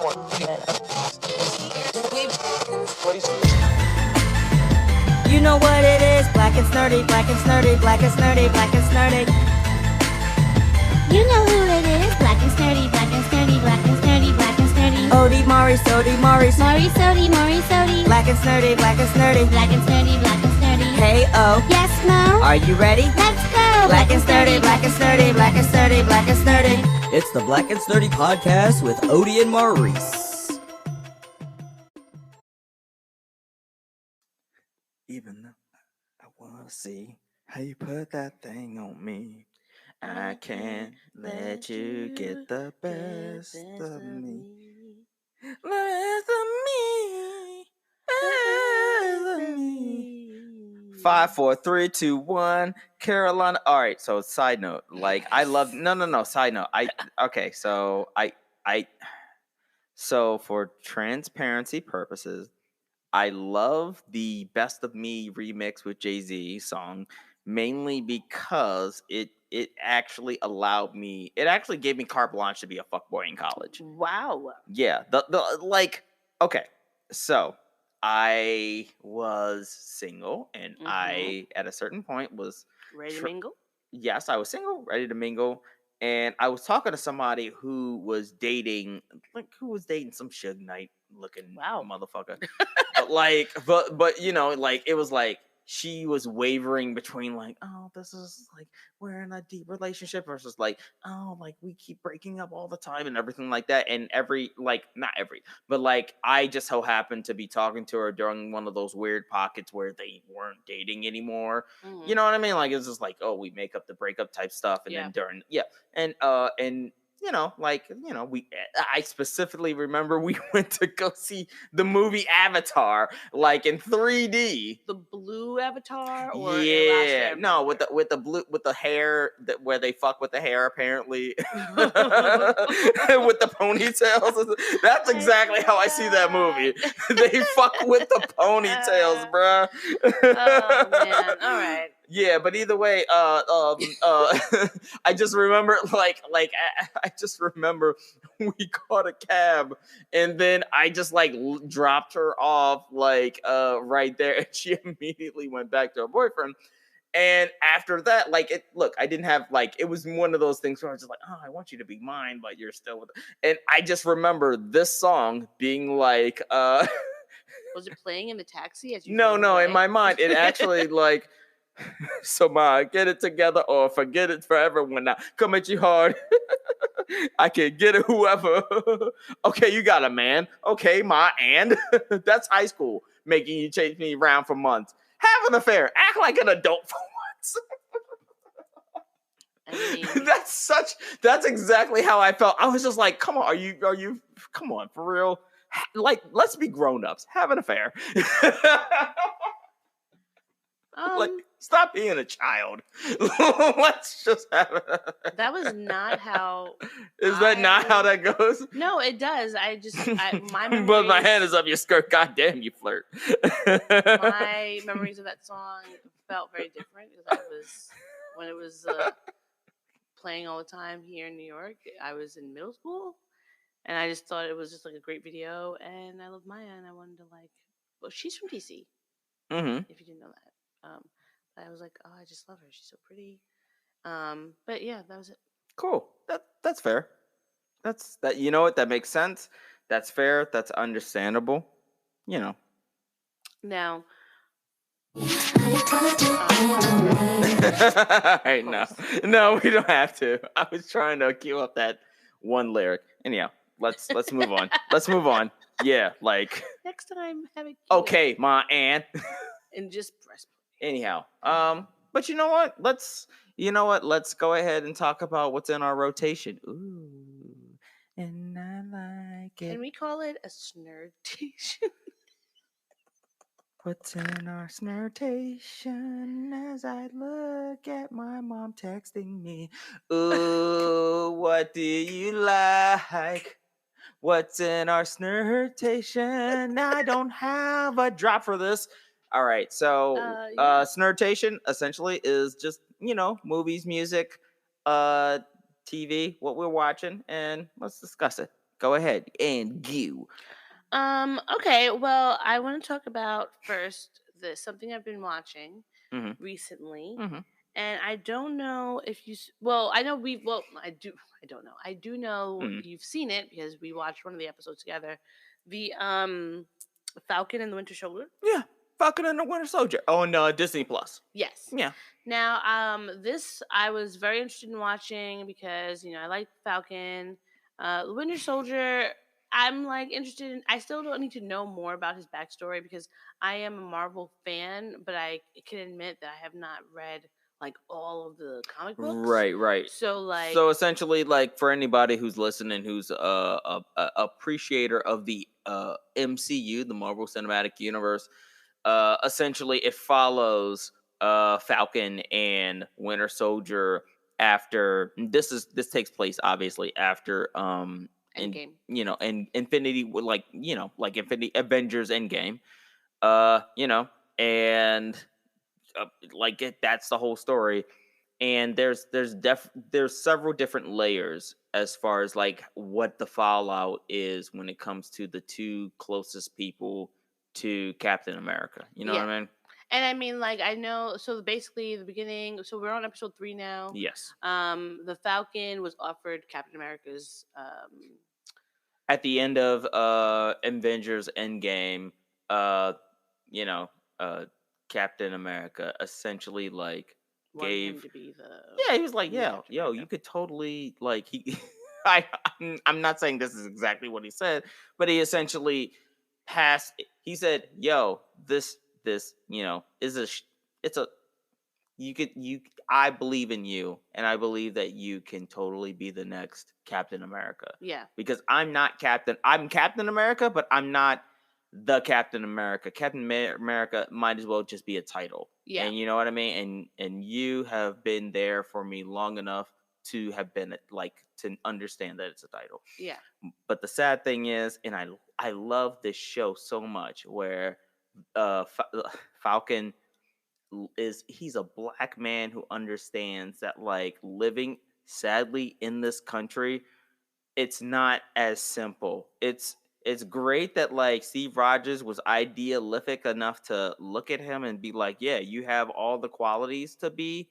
You know what it is, black and snerdy, black and snerdy, black and snerdy, black and snerdy. You know who it is, black and snerdy, black and snerdy, black and snerdy, black and snerdy. Odie, Mari, Sodi, Maurice. Mari Sodi, Mari Sodi. Black and snerdy, black and snerdy. Black and snerdy, black and snerdy. Hey, oh. Yes, Mo? Are you ready? Let's go! Black and snerdy, black and snerdy, black and snerdy, black and snerdy. It's the Black and Snerdy podcast with Odie and Maurice. Even though I wanna see how you put that thing on me, I can't let you get the best of me. Best of me. Best of me. 5, 4, 3, 2, 1. Carolina. All right. So side note, like I love. No. Side note. So for transparency purposes, I love the Best of Me remix with Jay-Z song, mainly because it actually gave me carte blanche to be a fuckboy in college. Wow. Yeah. Okay. So I was single and I, at a certain point, was ready to mingle? Yes, I was single, ready to mingle. And I was talking to somebody who was dating some Suge Knight looking motherfucker. but you know, like it was like she was wavering between like, oh, this is like we're in a deep relationship versus like, oh, like we keep breaking up all the time and everything like that. And but like I just so happened to be talking to her during one of those weird pockets where they weren't dating anymore. Mm-hmm. You know what I mean? Like it's just like, oh, we make up the breakup type stuff, and then during and I specifically remember we went to go see the movie Avatar, like in 3D. The blue Avatar, or no, with the hair where they fuck with the hair apparently, with the ponytails. That's exactly how I see that movie. They fuck with the ponytails, bruh. Oh man! All right. Yeah, but either way, I just remember I just remember we caught a cab and then I just dropped her off right there, and she immediately went back to her boyfriend. And after that, I didn't have it was one of those things where I was just like, oh, I want you to be mine, but you're still with it. And I just remember this song being like, was it playing in the taxi as you? No, in my mind, it actually so ma, get it together or forget it forever. When I come at you hard, I can get it whoever. Okay, you got a man. Okay, ma, and that's high school making you chase me around for months. Have an affair. Act like an adult for once. That's exactly how I felt. I was just like, come on, are you come on, for real? Let's be grown-ups. Have an affair. Stop being a child. Let's just have it. That was not how. Is that not how that goes? No, it does. My memories. But my hand is up your skirt. God damn, you flirt. My memories of that song felt very different because when it was playing all the time here in New York. I was in middle school, and I just thought it was just a great video, and I loved Maya, and I wanted to well, she's from DC. Mm-hmm. If you didn't know that. I was like, oh, I just love her. She's so pretty. But yeah, that was it. Cool. That's fair. That's that. You know what? That makes sense. That's fair. That's understandable. You know. Now. Hey, no, we don't have to. I was trying to cue up that one lyric. Anyhow, let's move on. Let's move on. Yeah, next time have it. Okay, ma and. And just press. Anyhow, but you know what? Let's go ahead and talk about what's in our rotation. Ooh, and I like it. Can we call it a snertation? What's in our snertation as I look at my mom texting me? Ooh, what do you like? What's in our snertation? I don't have a drop for this. All right, so snertation essentially is just, movies, music, TV, what we're watching, and let's discuss it. Go ahead and you. Okay, well, I want to talk about first something I've been watching Mhm. recently, Mhm. and I don't know if well, I know I don't know. I do know Mhm. you've seen it because we watched one of the episodes together. The Falcon and the Winter Soldier. Yeah, Falcon and the Winter Soldier on Disney Plus. Yes. Yeah. Now, this I was very interested in watching because I like Falcon, the Winter Soldier. I'm like interested in. I still don't need to know more about his backstory because I am a Marvel fan, but I can admit that I have not read like all of the comic books. Right. So like, So essentially, like for anybody who's listening, who's a appreciator of the MCU, the Marvel Cinematic Universe, essentially it follows Falcon and Winter Soldier after this takes place obviously after Endgame. and Infinity like Infinity Avengers Endgame, and that's the whole story. And there's several different layers as far as like what the fallout is when it comes to the two closest people to Captain America. You know what Yeah. I mean? And I mean, like, I know. So basically, the beginning. So we're on episode 3 now. Yes. The Falcon was offered Captain America's. At the end of Avengers Endgame, uh, you know, Captain America essentially like Wanted him gave. to be the. Yeah, he was like, new "Yeah, Captain yo, America. you could totally like he." I'm not saying this is exactly what he said, but he essentially passed. He said, "Yo, this is it's a you could you I believe in you, and I believe that you can totally be the next Captain America Yeah. because I'm not Captain. I'm Captain America, but I'm not the Captain America. America might as well just be a title." Yeah. And you know what I mean? And you have been there for me long enough to have been like to understand that it's a title. Yeah. But the sad thing is, and I love this show so much where Falcon he's a black man who understands that like living sadly in this country, it's not as simple. It's great that like Steve Rogers was idealistic enough to look at him and be like, yeah, you have all the qualities to be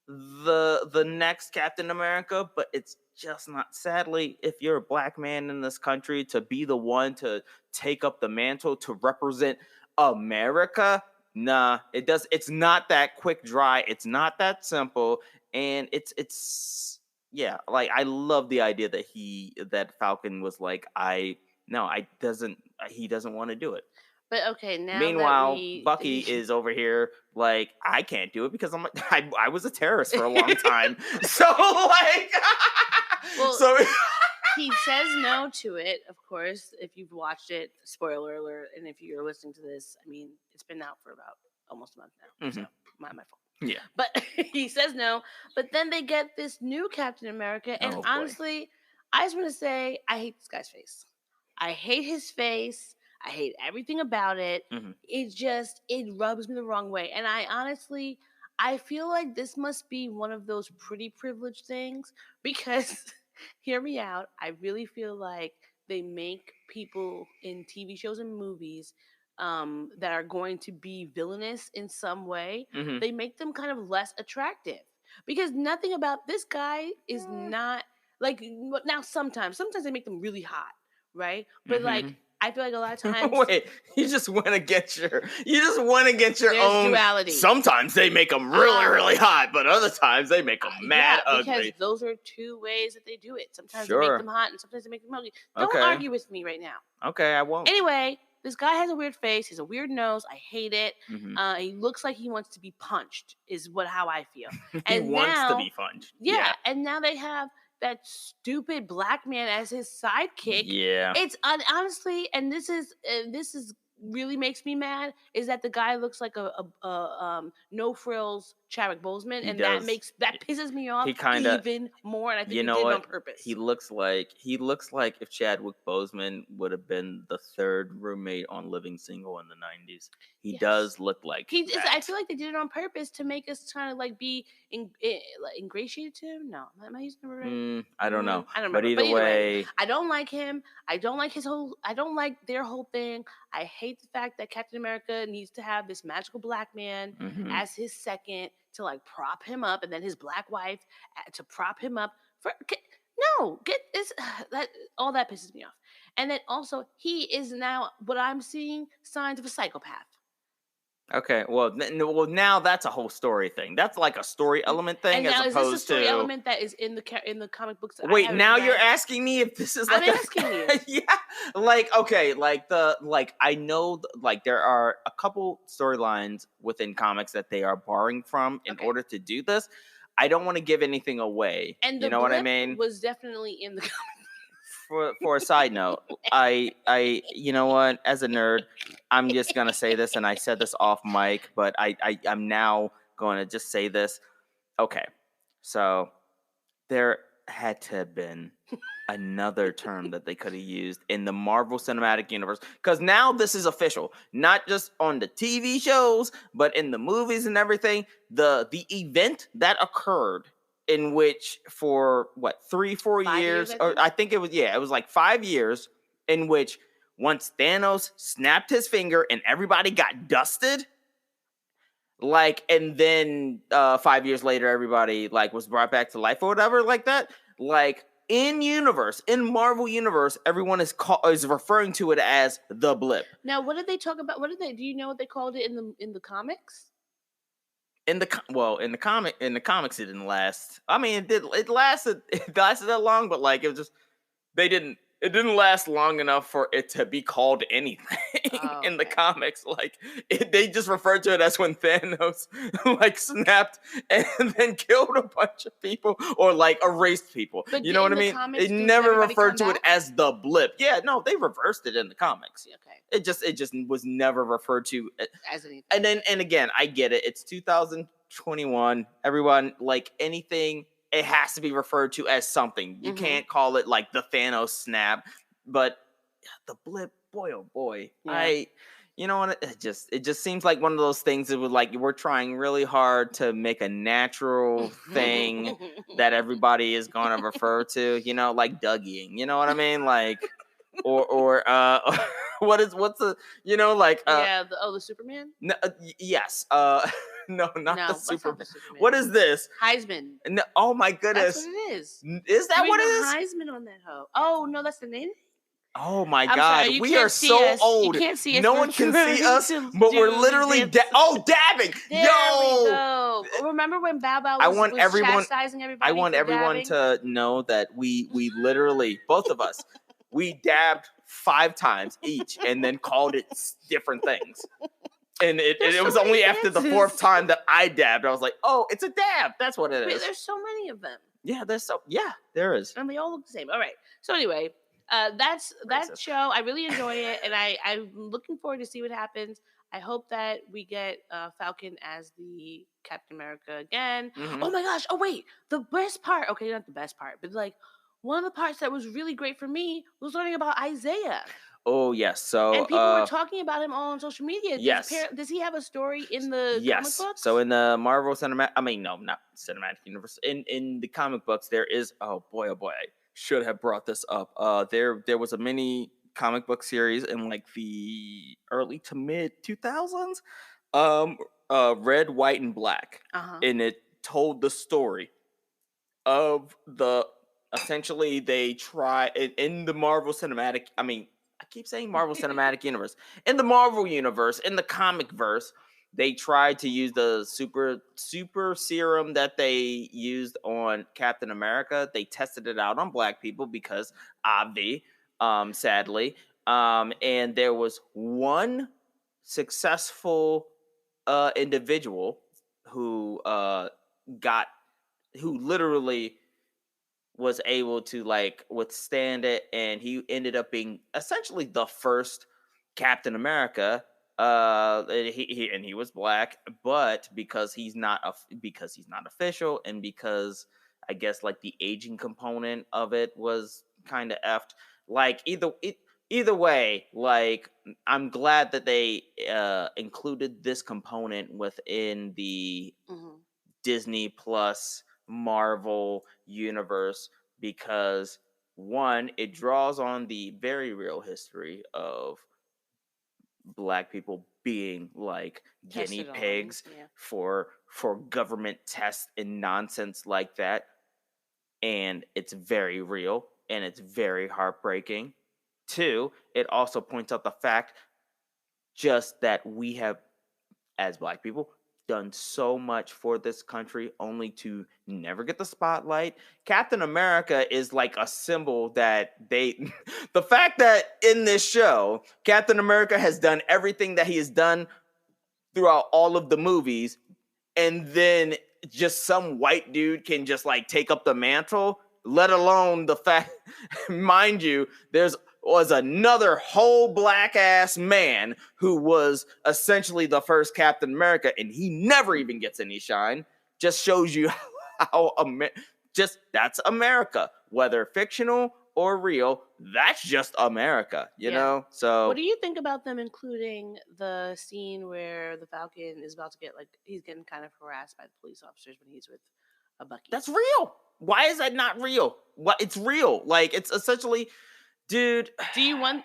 the next Captain America, but it's just not, sadly, if you're a black man in this country to be the one to take up the mantle to represent America. Nah, it's not that quick dry. It's not that simple. And it's yeah, like I love the idea that Falcon was like, he doesn't want to do it. But okay, now that Meanwhile, we Bucky is over here like, I can't do it because I was a terrorist for a long time. So like, Well, so he says no to it, of course. If you've watched it, spoiler alert, and if you're listening to this, I mean, it's been out for about almost a month now, so not my fault. yeah. But he says no. But then they get this new Captain America, and Oh, boy. honestly, I just want to say I hate this guy's face. I hate his face. I hate everything about it. Mhm. It rubs me the wrong way. And I feel like this must be one of those pretty privileged things because hear me out. I really feel like they make people in TV shows and movies that are going to be villainous in some way. Mhm. They make them kind of less attractive because nothing about this guy is not like now. Sometimes they make them really hot, right? But like Mhm. I feel like a lot of times. Wait, you just went against your There's own duality. Sometimes they make them really hot, but other times they make them mad yeah, because ugly. those are two ways that they do it. Sometimes they Sure. make them hot, and sometimes they make them ugly. Don't Okay. argue with me right now. Okay, I won't. Anyway, this guy has a weird face. He has a weird nose. I hate it. Mhm. He looks like he wants to be punched. Is how I feel. He And wants to now- be punched. Yeah, and now they have that stupid black man as his sidekick. Yeah. It's honestly, and this is really makes me mad. Is that the guy looks like a no frills Chadwick Boseman, He and does. that pisses me off He kinda- even more. And I think You he know did it on what? purpose. He looks like if Chadwick Boseman would have been the third roommate on Living Single in the 90s. He Yes. does look like He is. that. I feel like they did it on purpose to make us try to like be like ingratiated to him. No, am I using the word right? I don't know. I don't But remember. either way, I don't like him. I don't like his whole. I don't like their whole thing. I hate the fact that Captain America needs to have this magical black man mhm. as his second to like prop him up, and then his black wife to prop him up for. No, get this. That all that pisses me off. And then also, he is now what I'm seeing signs of a psychopath. Okay, well, well, now that's a whole story thing. That's like a story element thing, And now, as is this a opposed story to. element that is in the comic books? That I Wait, haven't now you're read? asking me if this is I'm like asking you. Yeah, like okay, like I know like there are a couple storylines within comics that they are borrowing from in Okay. order to do this. I don't want to give anything away. And you the know what I blip mean? was definitely in the For a side note, I you know what? As a nerd, I'm just gonna say this, and I said this off mic, but I'm now going to just say this. Okay, so there had to have been another term that they could have used in the Marvel Cinematic Universe, because now this is official, not just on the TV shows, but in the movies and everything. The event that occurred in which for what 3-4 5 years, years, I or think? I think it was like 5 years, in which once Thanos snapped his finger and everybody got dusted. Like, and then 5 years later, everybody like was brought back to life or whatever, like that. Like in Marvel Universe, everyone is referring to it as the blip. Now, what did they talk about? Do you know what they called it in the comics? In the comics, it didn't last. I mean, it lasted that long, but like it didn't last long enough for it to be called anything in the Okay. comics. Like they just referred to it as when Thanos like snapped and then killed a bunch of people or like erased people. But You know what I in the mean? comics, They does never everybody referred to come it back? as the blip. Yeah, no, they reversed it in the comics. Okay, It just was never referred to. as anything. And again, I get it. It's 2021. Everyone, like anything, it has to be referred to as something. You Mhm. can't call it like the Thanos snap, but the blip, boy, oh boy. Yeah. You know what? It just seems like one of those things that would like we're trying really hard to make a natural thing that everybody is going to refer to. You know, like Dougieing. You know what I mean? Like, or what's the like yeah. The Superman. no, yes. No, not No, the that's not Superman. the Superman. What is this? Heisman. No, oh my That's goodness. what it is. Is that Bring what it the is? Heisman on that hoe. Oh no, that's the name. Oh my I'm God. sorry, you We can't are see so us. You old. can't see us. No We're one can see trying us, to but we're do literally this. dabbing. There we go. Remember when Bao Bao was chastising everybody? I want for everyone dabbing? to know that we literally, both of us, we dabbed 5 times each and then called it different things. And it There's was so many only after the dances. 4th time that I dabbed, I was like, oh, it's a dab. That's what it Wait, is. there's so many of them, Yeah, there is. and they all look the same. All right. So anyway, that's that Racist. show. I really enjoy it, and I'm looking forward to see what happens. I hope that we get Falcon as the Captain America again. Mhm. Oh my gosh! Oh wait, the best part. Okay, not the best part, but like one of the parts that was really great for me was learning about Isaiah. Oh yes, so And people were talking about him all on social media. Yes. Does he have a story in the comic yes. books? So in the Marvel cinematic, I mean, no, not cinematic universe. In the comic books, there is. Oh boy, I should have brought this up. There was a mini comic book series in like the early to mid 2000s. Red, white, and black, and it told the story of essentially they try in the Marvel cinematic. I mean, I keep saying Marvel Cinematic Universe. In the Marvel Universe, in the comic verse, they tried to use the super serum that they used on Captain America. They tested it out on black people because sadly. And there was one successful individual who literally was able to like withstand it, and he ended up being essentially the first Captain America And he was black, but because he's not official, and because I guess like the aging component of it was kind of effed. Like either way, like I'm glad that they included this component within the Mhm. Disney Plus Marvel universe, because one, it draws on the very real history of black people being like guinea Tested on. pigs Yeah. for government tests and nonsense like that, and it's very real and it's very heartbreaking. Two, it also points out the fact just that we have, as black people, done so much for this country only to never get the spotlight. Captain America is like a symbol that they the fact that in this show Captain America has done everything that he has done throughout all of the movies, and then just some white dude can just like take up the mantle, let alone the fact mind you, there's was another whole black ass man who was essentially the first Captain America, and he never even gets any shine. Just shows you how just that's America, whether fictional or real. That's just America, you Yeah. know. So What do you think about them including the scene where the Falcon is about to get he's getting kind of harassed by the police officers when he's with a Bucky? that's real. Why is that not real? What it's real. Like it's essentially, dude. Do you want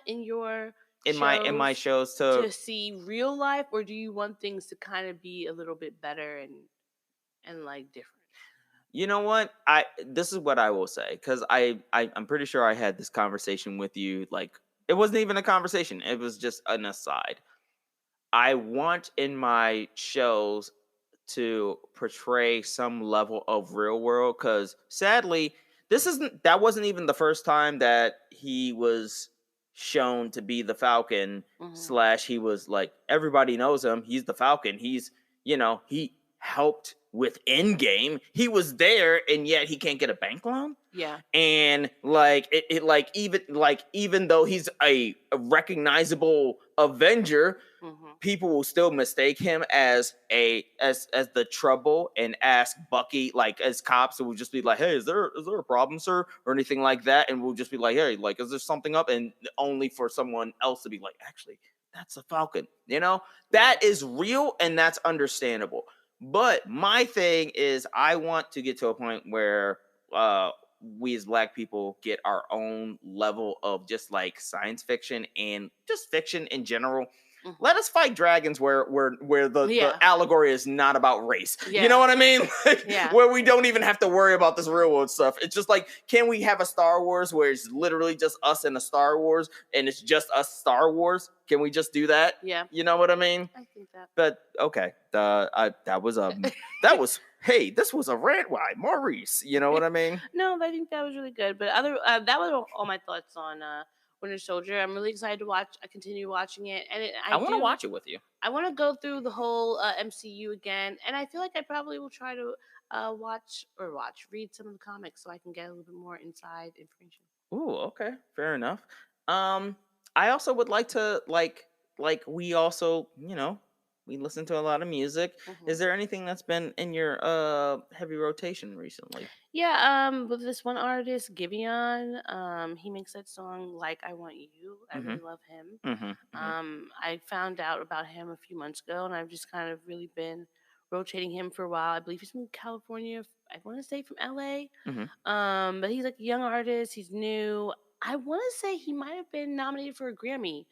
in your In my shows to see real life, or do you want things to kind of be a little bit better and like different? You know what? This is what I will say, because I'm pretty sure I had this conversation with you. Like it wasn't even a conversation; it was just an aside. I want in my shows to portray some level of real world, because sadly, that wasn't even the first time that he was shown to be the Falcon. Mhm. / he was like, everybody knows him, he's the Falcon, he's, he helped with Endgame, he was there, and yet he can't get a bank loan. Yeah. And like it like even though he's a recognizable Avenger, Mhm. people will still mistake him as as the trouble, and ask Bucky, like as cops, who will just be like, hey, is there a problem, sir, or anything like that, and we'll just be like, hey, like, is there something up, and only for someone else to be like, actually, that's a Falcon, that is real, and that's understandable. But my thing is, I want to get to a point where we as black people get our own level of just like science fiction and just fiction in general. Mhm. Let us fight dragons where the Yeah. allegory is not about race. You Yeah. know what I mean? Like, Yeah. where we don't even have to worry about this real world stuff. It's just like, can we have a Star Wars where it's literally just us in a Star Wars, and it's just us Star Wars? Can we just do that? Yeah. You know what I mean? I think that. But okay, that was hey, this was a rant. Why, Maurice? You know what I mean? No, I think that was really good. But that was all my thoughts on Winter Soldier. I'm really excited to watch. I continue watching it, and I want to watch it with you. I want to go through the whole MCU again, and I feel like I probably will try to read some of the comics so I can get a little bit more inside information. Ooh, okay, fair enough. I also would like to we also, we listen to a lot of music. Mhm. Is there anything that's been in your heavy rotation recently? Yeah, with this one artist, GIVÄON, he makes that song "Like I Want You." I really love him. I found out about him a few months ago, and I've just kind of really been rotating him for a while. I believe he's from California. I want to say from LA. But he's like a young artist. He's new. I want to say he might have been nominated for a Grammy.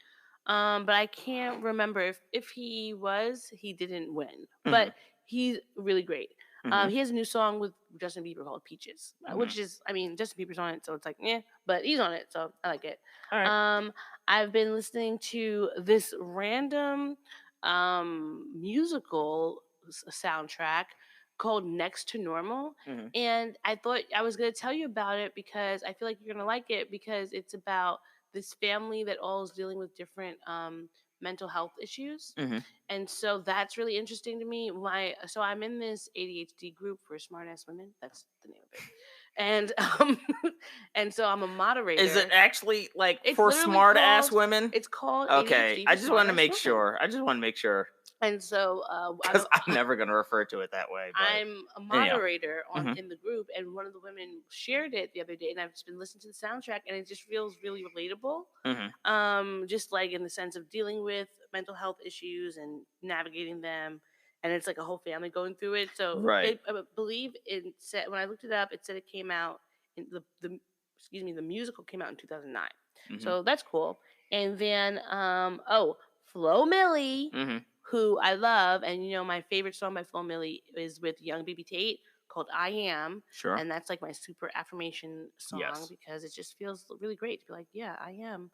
But I can't remember if he was. He didn't win, but he's really great. He has a new song with Justin Bieber called "Peaches," which is, I mean, Justin Bieber's on it, so it's like, yeah, but he's on it, so I like it. All right. I've been listening to this random musical soundtrack called "Next to Normal," and I thought I was gonna tell you about it because I feel like you're gonna like it, because it's about this family that all is dealing with different mental health issues. And so that's really interesting to me. So I'm in this ADHD group for smart ass women. That's the name of it. And and so I'm a moderator. Is it actually like It's for literally smart ass called- women? It's called Okay, ADHD. I just want to Smart-ass make women. sure. I just want to make sure And so because I'm never gonna refer to it that way. But I'm a moderator Mhm. in the group, and one of the women shared it the other day, and I've just been listening to the soundtrack, and it just feels really relatable. Just like in the sense of dealing with mental health issues and navigating them, and it's like a whole family going through it. So Right. I believe it said when I looked it up, it said it came out in the musical came out in 2009. So that's cool. And then Flo Milli, who I love, and my favorite song by Flo Milli is with Young Baby Tate called "I Am," Sure. and that's like my super affirmation song Yes. because it just feels really great to be like, yeah, I am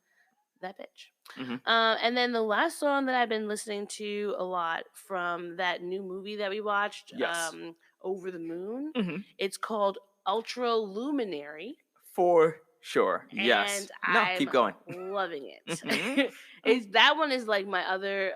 that bitch. Mhm. And then the last song that I've been listening to a lot from that new movie that we watched, Yes. Over the Moon. Mhm. It's called Ultra Luminary. For sure. Yes. And No, I'm keep going. loving it. Mhm. That one is like my other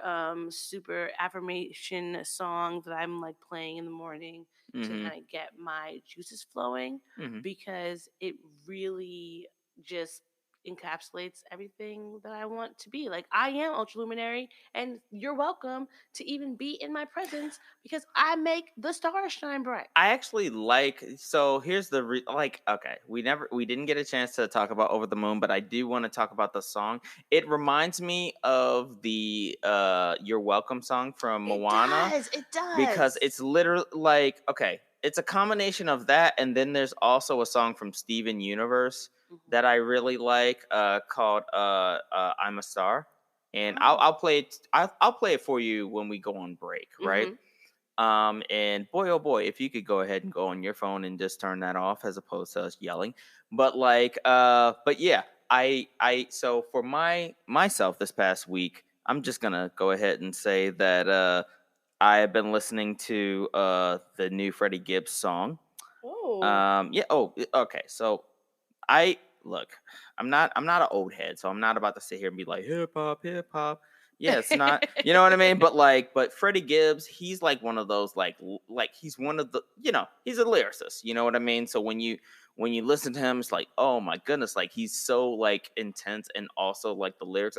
super affirmation song that I'm like playing in the morning to Mhm. kind of get my juices flowing Mhm. because it really just encapsulates everything that I want to be. Like, I am ultra luminary, and you're welcome to even be in my presence because I make the stars shine bright. I actually like. So here's the okay, we didn't get a chance to talk about Over the Moon, but I do want to talk about the song. It reminds me of the You're Welcome song from Moana. It does. Because it's literally like, okay, it's a combination of that, and then there's also a song from Steven Universe that I really like called I'm a Star. And I'll play it. I'll play it for you when we go on break, right? And boy, oh boy, if you could go ahead and go on your phone and just turn that off as opposed to us yelling. But like, but yeah, so for myself this past week, I'm just gonna go ahead and say that I have been listening to the new Freddie Gibbs song. Yeah. Okay. So I look, I'm not an old head, so I'm not about to sit here and be like hip hop. Yeah, it's not. You know what I mean? But Freddie Gibbs, he's like one of those like he's one of the he's a lyricist. You know what I mean? So when you listen to him, it's like, oh my goodness, like he's so like intense, and also like the lyrics,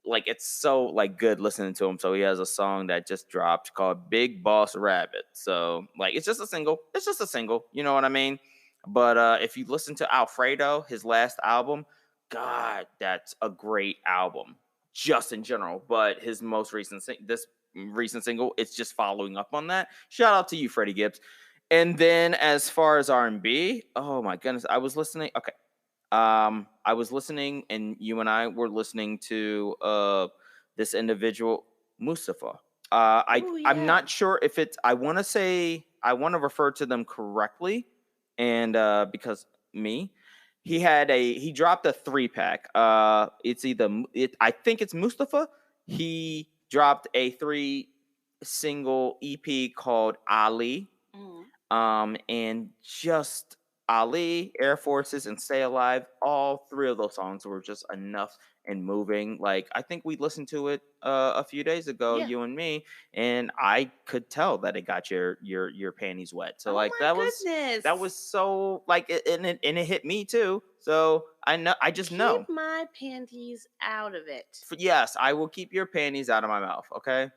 like it's so like good listening to him. So he has a song that just dropped called Big Boss Rabbit. So like it's just a single. You know what I mean? But if you listen to Alfredo, his last album, God, that's a great album just in general. But his most recent this recent single, it's just following up on that. Shout out to you, Freddie Gibbs. And then as far as R&B, oh my goodness, I was listening. Okay. I was listening, and you and I were listening to this individual, Mustafa. I'm not sure if it's. I want to refer to them correctly, and because he dropped a 3-pack. It's I think it's Mustafa. He dropped a 3-single EP called Ali. And just Ali, Air Forces, and Stay Alive, all 3 of those songs were just enough and moving. Like, I think we listened to it a few days ago, you and me, and I could tell that it got your panties wet. So like that was so like and it hit me too. So I just know. Keep my panties out of it. Yes, I will keep your panties out of my mouth. Okay.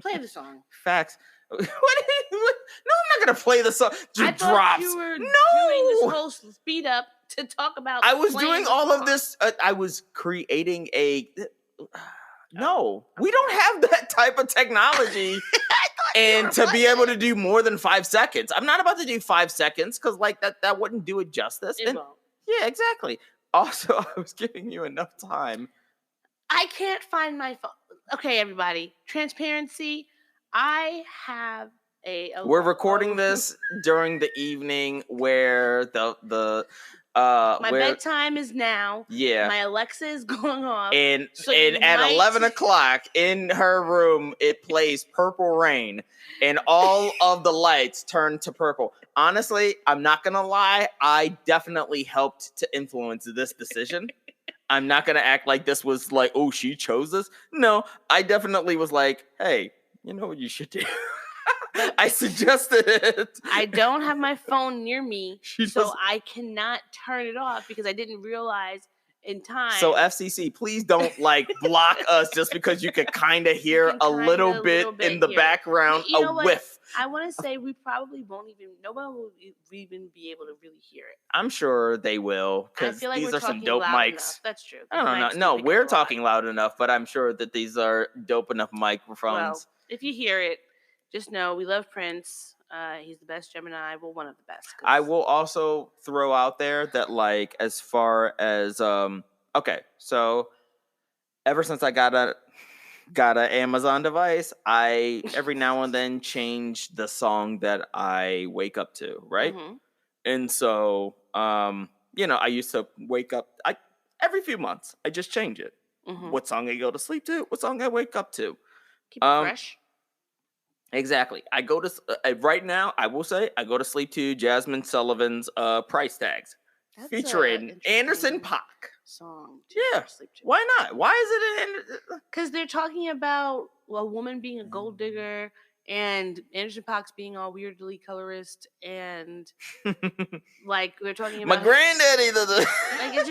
Play the song. Facts. No, I'm not gonna play the song. I thought you were doing this whole speed up to talk about. I was doing all of this. I was creating a. No, we don't have that type of technology, and to be able to do more than 5 seconds. I'm not about to do 5 seconds because like that wouldn't do it justice. It won't. Yeah, exactly. Also, I was giving you enough time. I can't find my phone. Okay, everybody. Transparency. I have We're recording this during the evening where my bedtime is now. Yeah. My Alexa is going off. And at 11 o'clock in her room, it plays Purple Rain, and all of the lights turn to purple. Honestly, I'm not gonna lie. I definitely helped to influence this decision. I'm not gonna act like this was like, oh, she chose this. No, I definitely was like, hey, you know what you should do? I suggested it. I don't have my phone near me, She so doesn't- I cannot turn it off because I didn't realize in time. So FCC, please don't like block us just because you could kind of hear can a kinda little bit in the hear it. background, You know a what? whiff. I want to say we probably won't even. Nobody will even be able to really hear it. I'm sure they will I because feel like these we're are some talking dope loud mics. enough. That's true. I These don't know. mics do No, pick up we're a lot. talking loud enough, but I'm sure that these are dope enough microphones. Well, if you hear it, just know we love Prince. He's the best Gemini. Well, one of the best. I will also throw out there that like as far as okay, so ever since I got an Amazon device, I every now and then change the song that I wake up to, right? Mhm. And so I used to wake up every few months, I just change it. Mhm. What song I go to sleep to, what song I wake up to. Keep it fresh. Exactly. I go to right now. I will say I go to sleep to Jasmine Sullivan's "Price Tags," That's a featuring Anderson interesting .Paak. Song. Yeah. Why not? Why is it? Because they're talking about a woman being a gold digger and Anderson .Paak's being all weirdly colorist and like they're talking My about granddaddy. like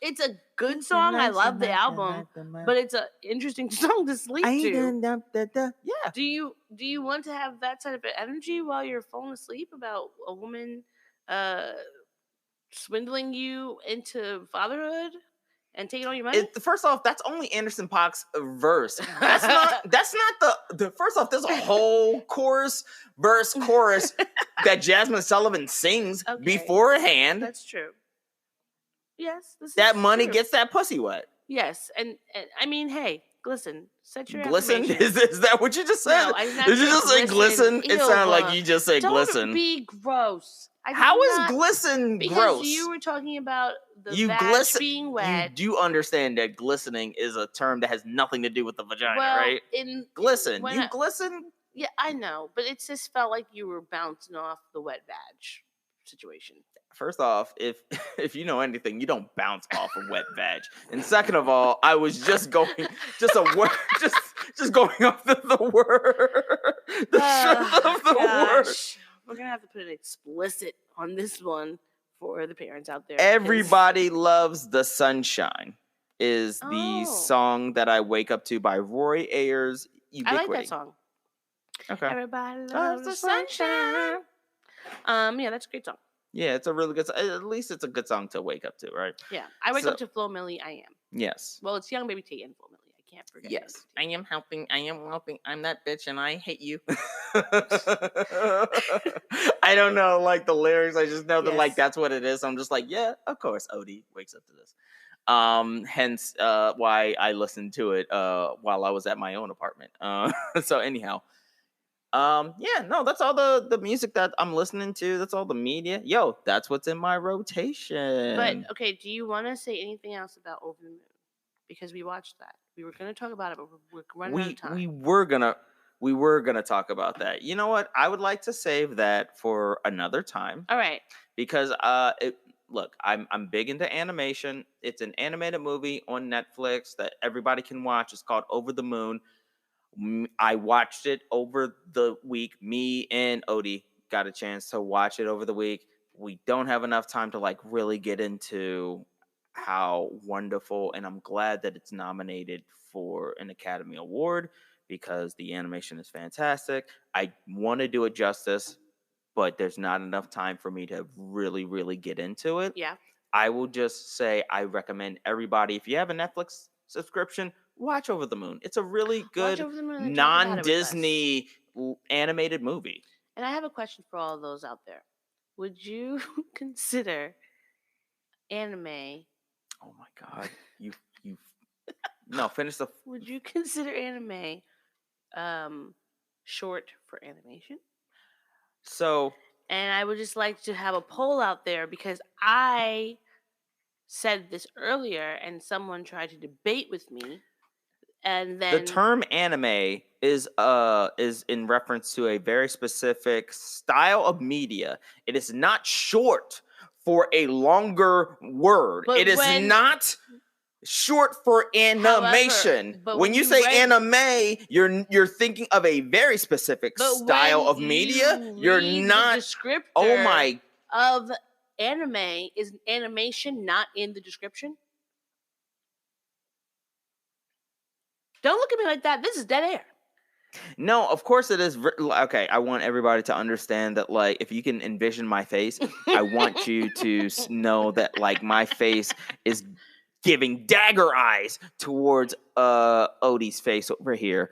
it's a good song. I love the album, but it's an interesting song to sleep to. Yeah. Do you want to have that type of energy while you're falling asleep about a woman swindling you into fatherhood and taking all your money? First off, that's only Anderson .Paak's verse. That's not the first off, there's a whole chorus that Jasmine Sullivan sings beforehand. That's true. Yes, that money true. gets that pussy wet. Yes, and I mean, hey, glisten, set your glisten. affirmations. Is that what you just said? No, I did not Did you say just say glisten? It Ew, sounded like you just said glisten. Don't be gross. How is glisten because gross? You were talking about the you vag being wet. You do understand that glistening is a term that has nothing to do with the vagina, well, right? Glisten. Glisten? Yeah, I know, but it just felt like you were bouncing off the wet vag situation. First off, if you know anything, you don't bounce off a wet vag. And second of all, I was just going just going off the word. The truth of the word. We're gonna have to put an explicit on this one for the parents out there. Everybody Loves the Sunshine is the song that I wake up to by Roy Ayers. Ubiquity. I like that song. Okay. Everybody loves the sunshine. Yeah, that's a great song. Yeah, it's a really good song. At least it's a good song to wake up to, right? Yeah. I wake up to Flo Milli, I Am. Yes. Well, it's Young Baby T and Flo Milli. I can't forget. Yes. I am helping. I'm that bitch and I hate you. I don't know like the lyrics. I just know that like that's what it is. I'm just like, yeah, of course Odie wakes up to this. Hence why I listened to it while I was at my own apartment. So anyhow. That's all the music that I'm listening to. That's all the media. Yo, that's what's in my rotation. But okay, do you want to say anything else about Over the Moon? Because we watched that. We were going to talk about it, but we're running out of time. We were gonna talk about that. You know what? I would like to save that for another time. All right. Because look, I'm big into animation. It's an animated movie on Netflix that everybody can watch. It's called Over the Moon. I watched it over the week. Me and Odie got a chance to watch it over the week. We don't have enough time to like really get into how wonderful, and I'm glad that it's nominated for an Academy Award because the animation is fantastic. I want to do it justice, but there's not enough time for me to really, really get into it. Yeah. I will just say I recommend everybody, if you have a Netflix subscription, watch Over the Moon. It's a really good non-Disney animated movie. And I have a question for all of those out there. Would you consider anime? Oh my God. You No, finish the Would you consider anime short for animation? So, and I would just like to have a poll out there because I said this earlier and someone tried to debate with me. And then the term anime is in reference to a very specific style of media. It is not short for a longer word. It is not short for animation. However, but when you say anime, you're thinking of a very specific style of media. You're not. The descriptor Oh my! Of anime is animation not in the description? Don't look at me like that. This is dead air. No, of course it is. Okay, I want everybody to understand that, like, if you can envision my face, I want you to know that, like, my face is giving dagger eyes towards Odie's face over here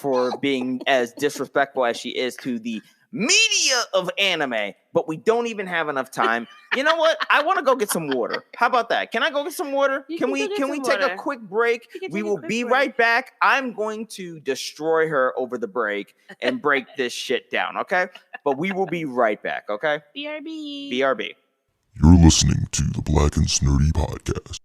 for being as disrespectful as she is to the media of anime, but we don't even have enough time. You know what? I want to go get some water. How about that? Can I go get some water? Can we take a quick break? We will be right back. I'm going to destroy her over the break and break this shit down, okay? But we will be right back, okay? BRB. BRB. You're listening to the Black and Snerdy podcast.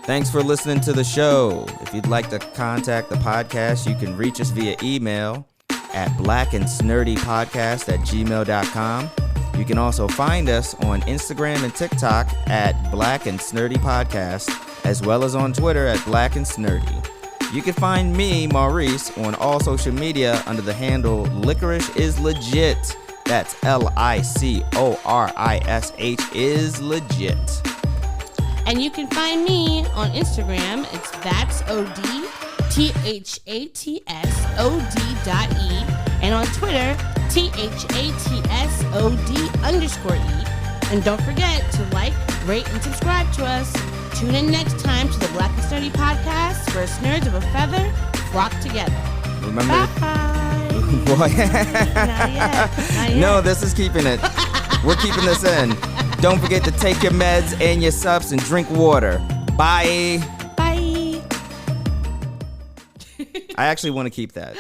Thanks for listening to the show. If you'd like to contact the podcast, you can reach us via email at blackandsnerdypodcast@gmail.com. You can also find us on Instagram and TikTok at Black and Snerdy Podcast, as well as on Twitter at Black and Snerdy. You can find me, Maurice, on all social media under the handle Licorish is Legit. That's LICORISH is legit. And you can find me on Instagram. It's that's OD. THATSOD.E, and on Twitter, THATSOD_E. And don't forget to like, rate, and subscribe to us. Tune in next time to the Black and Snerdy podcast, where nerds of a feather flock together. Remember? Bye. Boy. Not yet. No, this is keeping it. We're keeping this in. Don't forget to take your meds and your subs and drink water. Bye. Bye. I actually want to keep that.